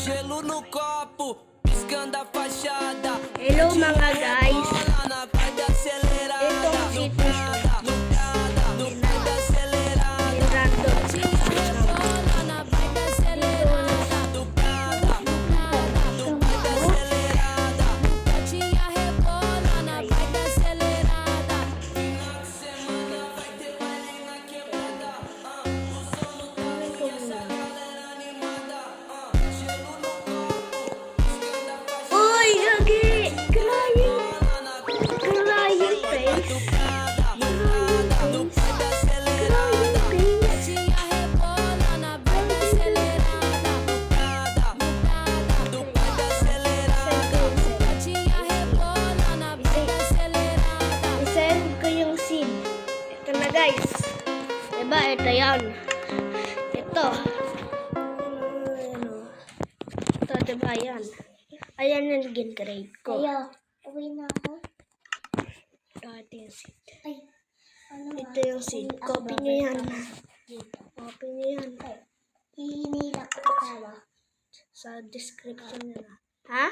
Gelo no copo, piscando a fachada. Hello mga guys. Na vibe acelerada. Itong sitio No vibe acelerada. random. Na vibe acelerada. No vibe acelerada. Tia rebola na vibe acelerada. Final de semana vai ter baile na quebrada. O som no top e essa galera animada. Gelo no copo, piscando a fachada. Uy, gagi! Crying face. Tia rebola na vibe acelerada. No vibe acelerada. Tia rebola na vibe acelerada. Isend ko yung seed. Ito na guys. Diba? Ito yan. Ito. Ito diba yan? Ayan yung grade ko. Ayo, uwi na ako. Ito yung seed. Ay, ano Ito yung seed. Copy nyo yan. Copy nyo yan. Hihinila ko tawa. Sa description nyo na. Ha?